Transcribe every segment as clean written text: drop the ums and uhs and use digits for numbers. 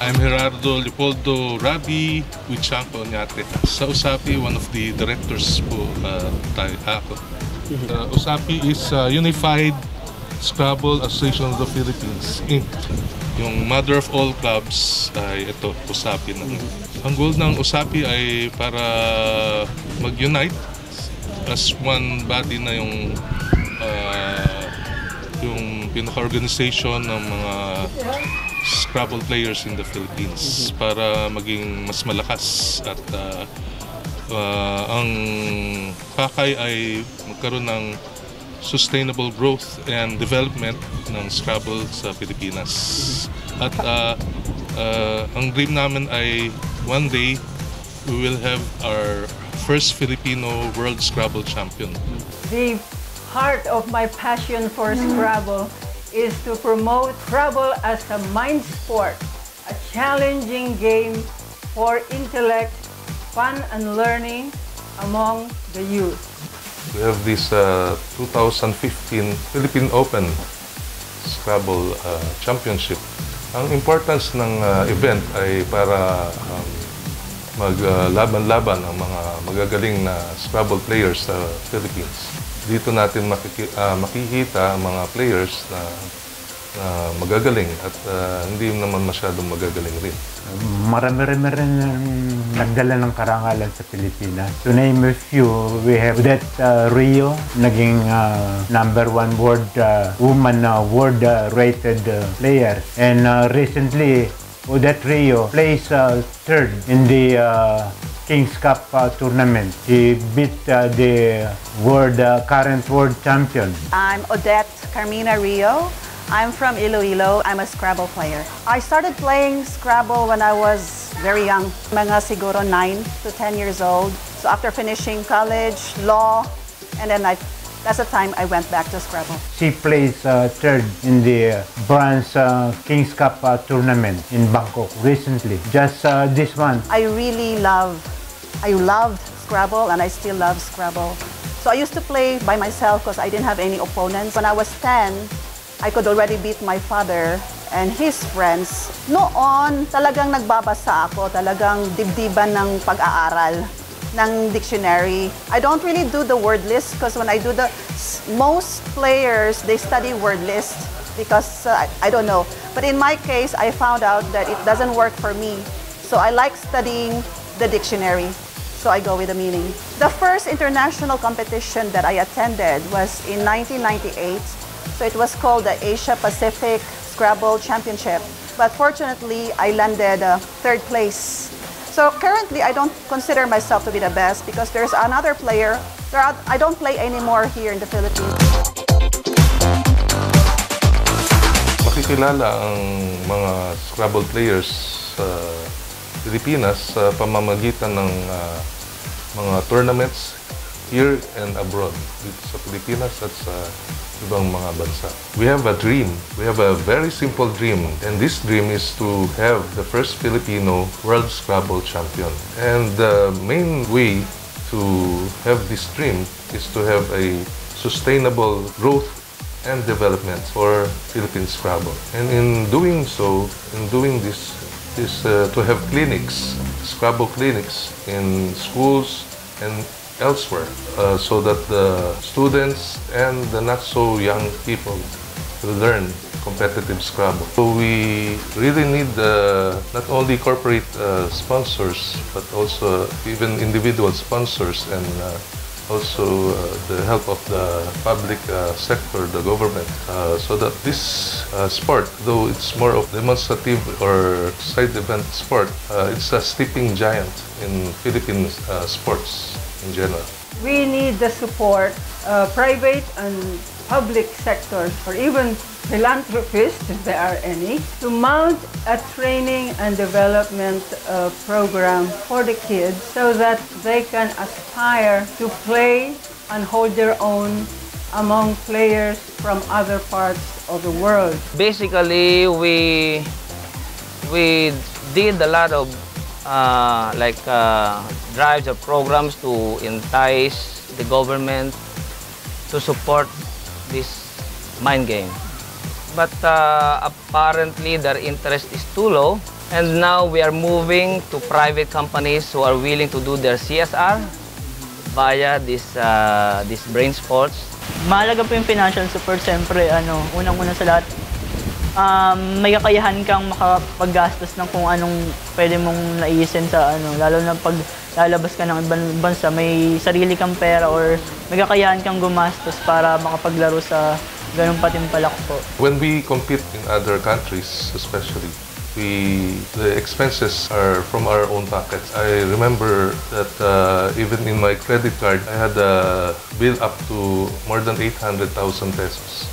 I'm Gerardo Leopoldo Rabi Huichanco Onyate. Sa USAPI, one of the directors po ako. USAPI is Unified Scrabble Association of the Philippines, Inc. Yung mother of all clubs ay ito, USAPI na. Ang goal ng USAPI ay para mag-unite as one body na yung pinaka-organization ng mga Scrabble players in the Philippines para maging mas malakas at ang pakay ay magkaroon ng sustainable growth and development ng Scrabble sa Pilipinas. At ang dream namin ay one day we will have our first Filipino World Scrabble Champion. The heart of my passion for Scrabble is to promote Scrabble as a mind sport, a challenging game for intellect, fun and learning among the youth. We have this 2015 Philippine Open Scrabble Championship. Ang importance ng event ay para maglaban-laban ang mga magagaling na Scrabble players sa Philippines. Dito natin makikita ang mga players na magagaling at hindi naman masyadong magagaling rin. Marami-rami rin nagdala ng karangalan sa Pilipinas. To name a few, we have that Rio, naging #1 world woman world rated player. And recently, Odette Rio plays third in the King's Cup tournament. He beat the current world champion. I'm Odette Carmina Rio. I'm from Iloilo. I'm a Scrabble player. I started playing Scrabble when I was very young, mga siguro 9 to 10 years old. So after finishing college, law, and then that's the time I went back to Scrabble. She plays third in the bronze King's Cup tournament in Bangkok recently. Just this month. I loved Scrabble and I still love Scrabble. So I used to play by myself because I didn't have any opponents. When I was 10, I could already beat my father and his friends. Noon, talagang nagbabasa ako, talagang dibdiban ng pag-aaral ng dictionary. I don't really do the word list because when I do most players, they study word list because I don't know. But in my case, I found out that it doesn't work for me. So I like studying the dictionary. So I go with the meaning. The first international competition that I attended was in 1998. So it was called the Asia Pacific Scrabble Championship. But fortunately, I landed third place. So currently, I don't consider myself to be the best because there's another player. I don't play anymore here in the Philippines. Makikilala ang mga Scrabble players sa Pilipinas sa pamamagitan ng mga tournaments here and abroad, dito sa Pilipinas at sa ibang mga bansa. We have a dream. We have a very simple dream, and this dream is to have the first Filipino World Scrabble Champion. And the main way to have this dream is to have a sustainable growth and development for Philippine Scrabble. And in doing so, in doing this, is to have clinics, Scrabble clinics in schools and elsewhere, so that the students and the not so young people will learn competitive Scrabble. So we really need not only corporate sponsors, but also even individual sponsors and also the help of the public sector, the government, so that this sport, though it's more of demonstrative or side event sport, it's a sleeping giant in Philippine sports in general. We need the support, private and public sectors, or even philanthropists, if there are any, to mount a training and development program for the kids so that they can aspire to play and hold their own among players from other parts of the world. Basically, we did a lot of drives or programs to entice the government to support this mind game. But apparently their interest is too low And now we are moving to private companies who are willing to do their CSR via this brain sports. Mahalaga po yung financial support. Siyempre, unang-una sa lahat, may kakayahan kang makapaggastos ng kung anong pwede mong naisin sa lalo na pag lalabas ka ng ibang bansa, may sarili kang pera or may kakayahan kang gumastos para makapaglaro sa ganung patimpalak po. When we compete in other countries, especially, the expenses are from our own pockets. I remember that even in my credit card, I had a bill up to more than 800,000 pesos.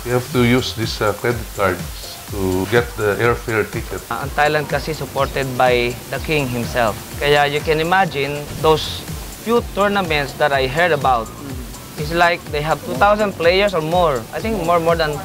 You have to use these credit cards to get the airfare ticket. Ang Thailand kasi supported by the king himself. Kaya you can imagine those few tournaments that I heard about. It's like they have 2,000 players or more. I think more than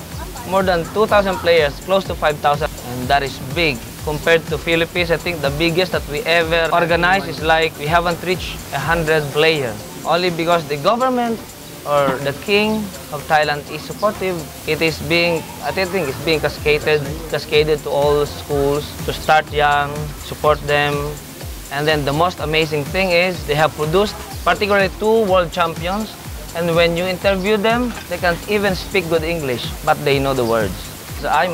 2,000 players, close to 5,000. And that is big. Compared to Philippines, I think the biggest that we ever organized is like we haven't reached 100 players. Only because the government or the king of Thailand is supportive. It is being, I think it's being cascaded to all schools to start young, support them. And then the most amazing thing is they have produced particularly 2 world champions. And when you interview them, they can't even speak good English, but they know the words. So I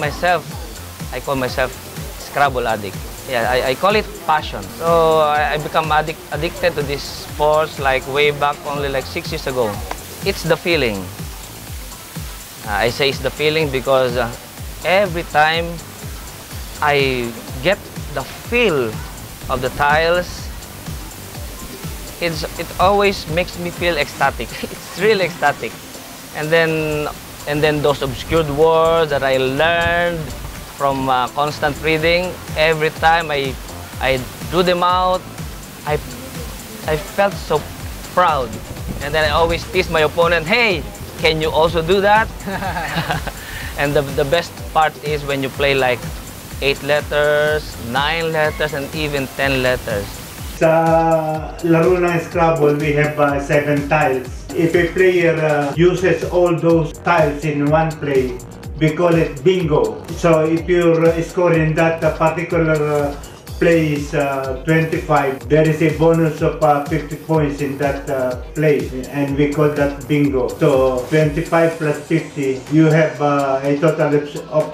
call myself Scrabble addict. Yeah, I call it passion. So I become addicted to this sports like way back only like 6 years ago. It's the feeling. I say it's the feeling because every time I get the feel of the tiles, it always makes me feel ecstatic. It's really ecstatic. And then those obscured words that I learned from constant reading, every time I drew them out, I felt so proud. And then I always tease my opponent, hey, can you also do that? And the best part is when you play like 8 letters, 9 letters, and even 10 letters. Sa laro ng Scrabble, we have 7 tiles. If a player uses all those tiles in one play, we call it bingo. So if you're scoring that particular play is 25, there is a bonus of 50 points in that play, and we call that bingo. So 25 plus 50, you have a total of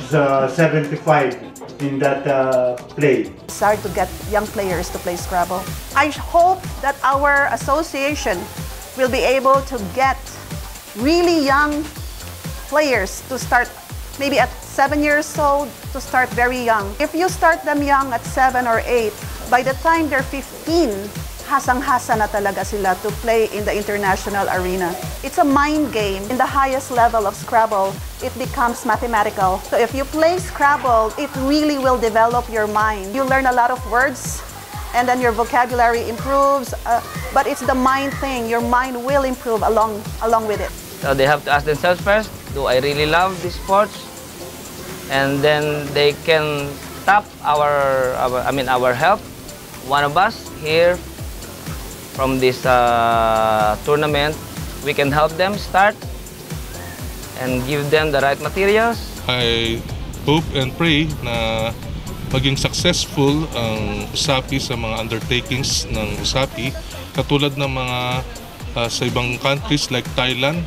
75 in that play. It's hard to get young players to play Scrabble. I hope that our association will be able to get really young players to start maybe at 7 years old, to start very young. If you start them young at 7 or 8, by the time they're 15, hasang-hasa na talaga sila to play in the international arena. It's a mind game. In the highest level of Scrabble, it becomes mathematical. So if you play Scrabble, it really will develop your mind. You learn a lot of words, and then your vocabulary improves, but it's the mind thing. Your mind will improve along with it. So they have to ask themselves first, do I really love this sports? And then they can tap our help. One of us here from this tournament, we can help them start and give them the right materials. I hope and pray na maging successful ang USAPI sa mga undertakings ng USAPI, katulad ng mga sa ibang countries like Thailand,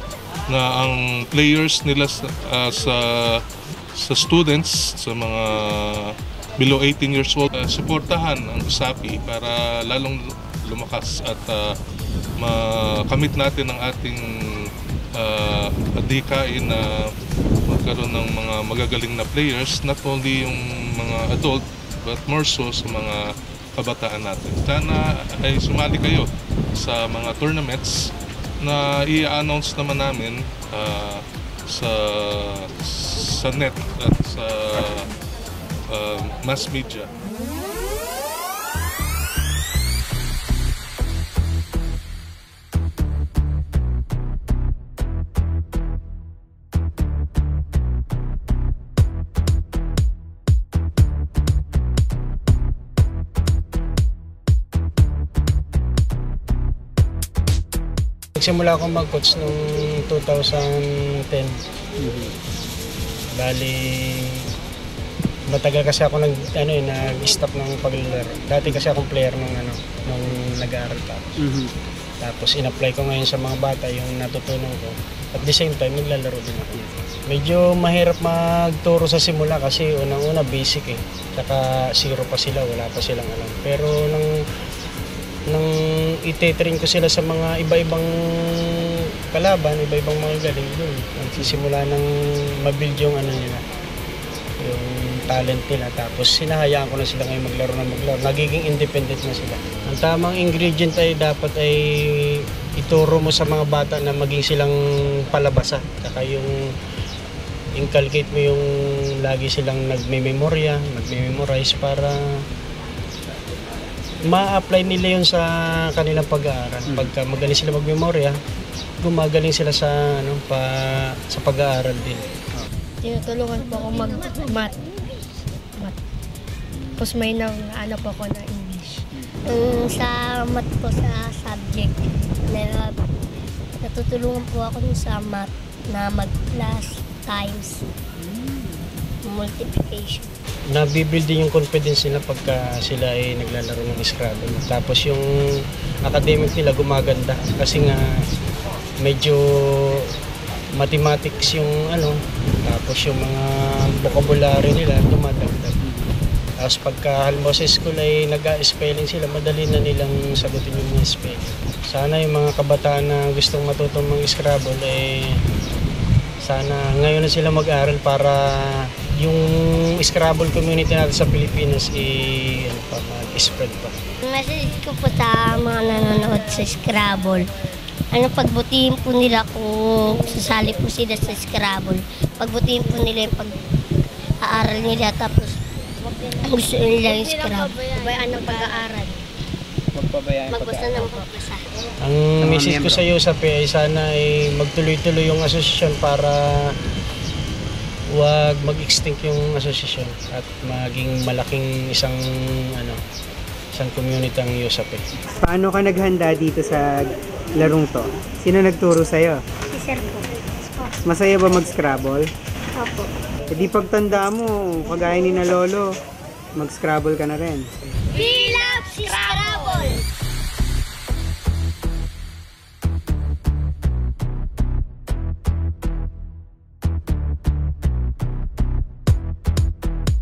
na ang players nila sa students, sa mga below 18 years old, suportahan ang USAPI para lalong lumakas at makamit natin ang ating adhikain na magkaroon ng mga magagaling na players, not only yung mga adult but more so sa mga kabataan natin. Sana ay sumali kayo sa mga tournaments na i-announce naman namin sa net at sa mass media. Nagsimula akong mag-coach noong 2010. Bali, Matagal kasi ako nag-stop ng paglalaro. Dati kasi akong player nung nag-aaral pa. Tapos in-apply ko ngayon sa mga bata yung natutunan ko. At the same time, naglalaro din ako. Medyo mahirap magturo sa simula kasi unang-una basic eh. Saka zero pa sila, wala pa silang alam. Pero nang ite-train ko sila sa mga iba-ibang kalaban, iba-ibang mga galing doon. Nagsisimula ng mabuild yung nila, yung talent nila. Tapos sinahayaan ko na sila ngayon maglaro. Nagiging independent na sila. Ang tamang ingredient ay dapat ay ituro mo sa mga bata na maging silang palabasa. Saka yung inculcate mo yung lagi silang nagme-memorize para ma-apply nila yun sa kanilang pag-aaral. Pagka magaling sila mag-memorya, gumagaling sila sa sa pag-aaral din. Tinutulungan po ako mag-math. Tapos may po ako na English. Sa math po sa subject, natutulungan po ako sa math na mag-plus, times, multiplication. Nabibuild din yung confidence nila pagka sila ay naglalaro ng Scrabble. Tapos yung academic nila gumaganda kasi nga medyo mathematics yung tapos yung mga vocabulary nila dumadagdag. Tapos pagka halimbawa sa school ay nag-spelling sila, madali na nilang sagutin yung mga spelling. Sana yung mga kabataan na gustong matutong mga Scrabble ay sana ngayon na sila mag-aral para yung Scrabble community natin sa Pilipinas mag-spread pa. Message ko po sa mga nanonood sa Scrabble, pagbutihin po nila kung sasali po sila sa Scrabble. Pagbutihin po nila yung pag-aaral nila tapos gusto nila yung Scrabble. Pabayaan ng pag-aaral. Magbasa ng pagbasa. Ang message ko sa iyo sa PI, sana ay magtuloy-tuloy yung asosasyon para huwag mag-extinct yung asosasyon at maging malaking isang community ang USAPE. Paano ka naghanda dito sa larong to? Sino nagturo sa'yo? Si Sir po. Masaya ba mag-Scrabble? Opo. E di pagtanda mo, kagaya ni na Lolo, mag-Scrabble ka na rin. We love Scrabble!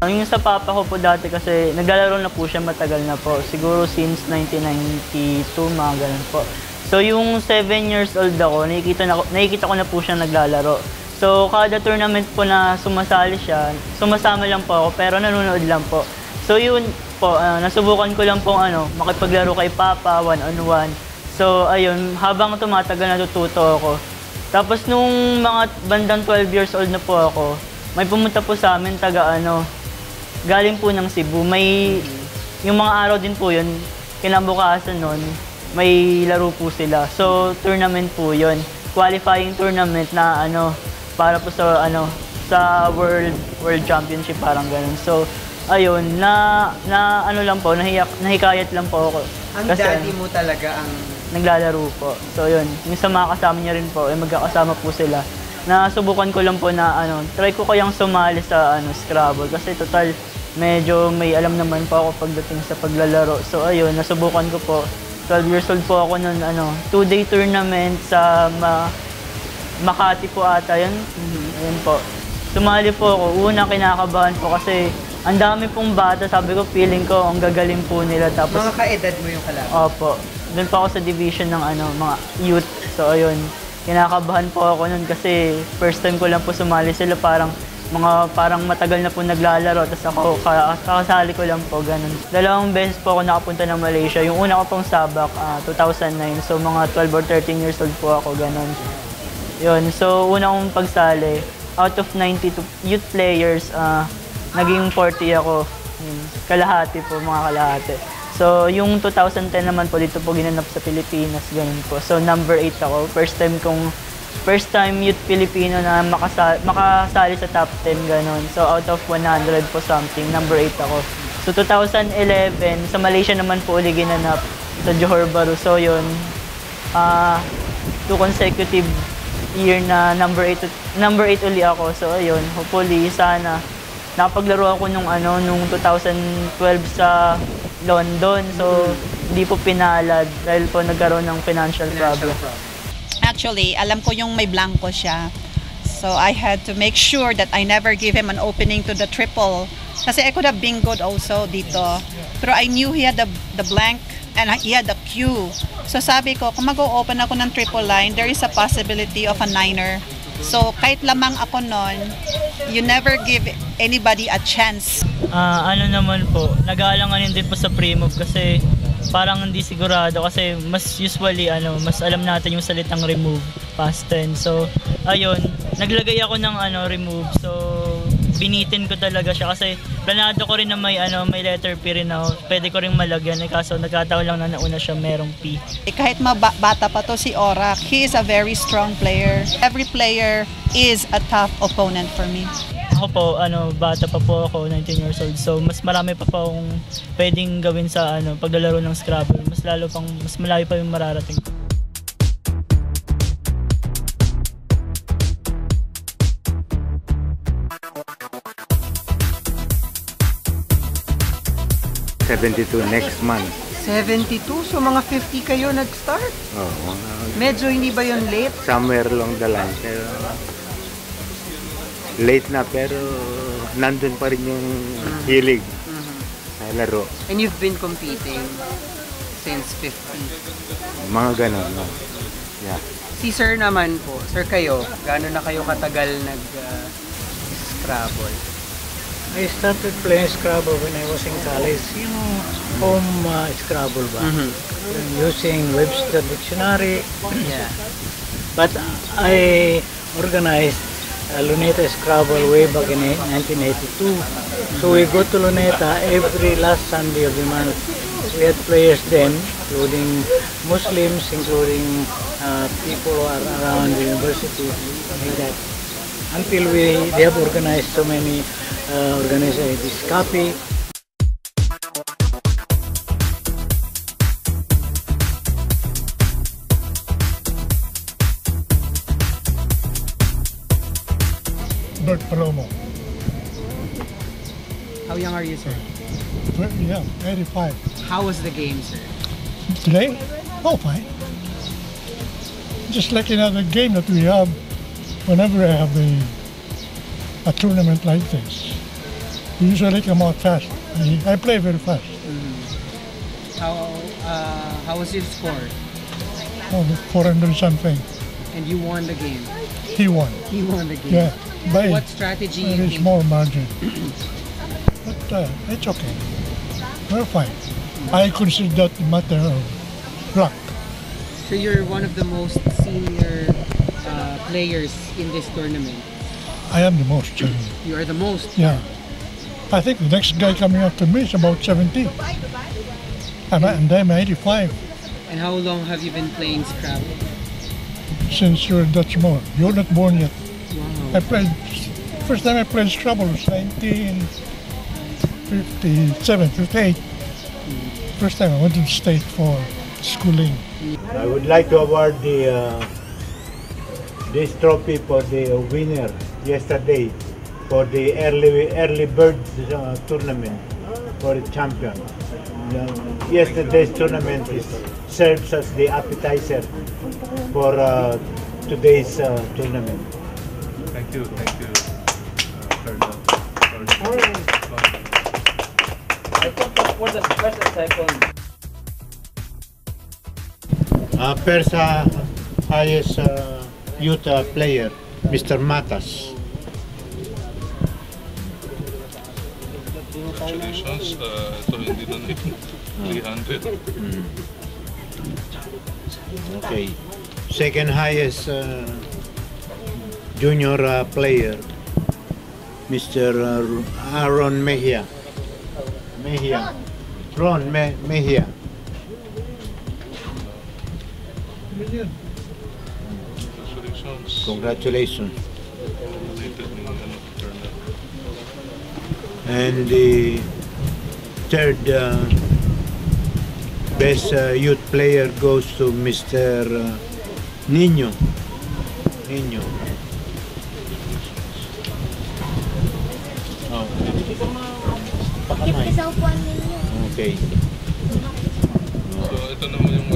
Yung sa papa ko po dati kasi naglalaro na po siya matagal na po. Siguro since 1992, mga ganun po. So yung 7 years old ako, nakikita ko na po siya naglalaro. So kada tournament po na sumasali siya, sumasama lang po ako pero nanonood lang po. So yun po, nasubukan ko lang po makipaglaro kay papa, one-on-one. So ayun, habang tumatagal natututo ako. Tapos nung mga bandang 12 years old na po ako, may pumunta po sa amin galing po ng Cebu. Yung mga araw din po yun, kinabukasan nun, may laro po sila. So, tournament po yun. Qualifying tournament na para po sa World Championship, parang ganun. So, ayun, nahikayat lang po ako. Ang daddy mo talaga ang naglalaro po. So, yun, yung sa mga kasama niya rin po, magkakasama po sila. Nasubukan ko lang po na try ko kayang sumali sa Scrabble kasi total medyo may alam naman po ako pagdating sa paglalaro. So ayun, nasubukan ko po. 12 years old po ako noon 2-day tournament sa Makati po ata yun. Ayun po. Sumali po ako. Una kinakabahan po kasi ang dami pong bata. Sabi ko, feeling ko ang gagaling po nila. Tapos mga kaedad mo yung kalaban? Opo. Doon po ako sa division ng mga youth. So ayun. Kinakabahan po ako nun kasi first time ko lang po sumali sila, parang matagal na po naglalaro, tapos ako kakasali ko lang po, ganun. 2 beses po ako nakapunta ng Malaysia. Yung una ko pong sabak, 2009, so mga 12 or 13 years old po ako, ganun. Yun, so una kong pagsali, out of 92 youth players, naging 40 ako, kalahati po, mga kalahati. So, yung 2010 naman po, dito po ginanap sa Pilipinas, ganun po. So, number 8 ako. First time youth Filipino na makasali sa top 10, ganun. So, out of 100 po something, number 8 ako. So, 2011, sa Malaysia naman po uli ginanap sa Johor Bahru. So, yun, 2 consecutive year na number 8 uli ako. So, ayun, hopefully, sana nakapaglaro ako nung 2012 sa London. So, hindi po pinalad dahil po nagkaroon ng financial problem. Actually, alam ko yung may blanco siya. So I had to make sure that I never give him an opening to the triple. Kasi I could have bingoed also dito. Pero I knew he had the blank and he had the Q. So sabi ko, kung mag-o-open ako ng triple line, there is a possibility of a niner. So kahit lamang ako nun, you never give anybody a chance. Ano naman po, nag-aalanganin din po sa pre-move kasi parang hindi sigurado kasi mas usually mas alam natin yung salitang remove, past tense. So ayun, naglagay ako ng remove. So binitin ko talaga siya kasi planado ko rin na may letter P rin ako. Pwede ko rin malagyan kaso nagkataon lang na nauna siya merong P. Kahit bata pa to si Orac, he is a very strong player. Every player is a tough opponent for me. Ako po, bata pa po ako, 19 years old. So mas marami pa po akong pwedeng gawin sa paglalaro ng Scrabble. Mas malayo pa yung mararating. $72 next month. 72? So mga 50 kayo nag-start? Oo. Medyo hindi ba yun late? Somewhere along the line. Pero late na pero nandun pa rin yung hilig sa laro. And you've been competing since 50? Mga ganon, no? Yeah. Si Sir naman po, Sir kayo, gaano na kayo katagal nag-Scrabble? I started playing Scrabble when I was in college. Yung home Scrabble ba? Using Webster Dictionary. Yeah. But I organized Luneta Scrabble way back in 1982. So we go to Luneta every last Sunday of the month. We had players then, including Muslims, including people who are around the university, like that. Until they have organized so many organizations, this copy. Bert Palomo. How young are you, sir? Very young, 85. How was the game, sir? Today? Oh, fine. Just like another game that we have whenever I have a tournament like this. We usually come out fast. I play very fast. How was your score? Oh, 400 something. And you won the game? He won. He won the game? Yeah. By What strategy? very small margin. But it's okay. We're fine. I consider that a matter of luck. So you're one of the most senior players in this tournament? I am the most. You are the most? Yeah. I think the next guy coming after me is about 70. And I'm 85. And how long have you been playing Scrabble? Since you're Dutch born. You're not born yet. Wow. I played, first time I played Scrabble was 1957, 58. First time I went to the state for schooling. I would like to award this trophy for the winner yesterday for the early bird tournament for the champion. Yesterday's tournament serves as the appetizer for today's tournament. Thank you. I thought that was the first and second. First highest youth player, Mr. Matas. Congratulations. Ito hindi na 300. Okay. Second highest junior player, Mr. Aaron Mejia. Ron Mejia. Congratulations. And the third best youth player goes to Mr. Nino. Oh. Pakamay. Okay. So ito naman yung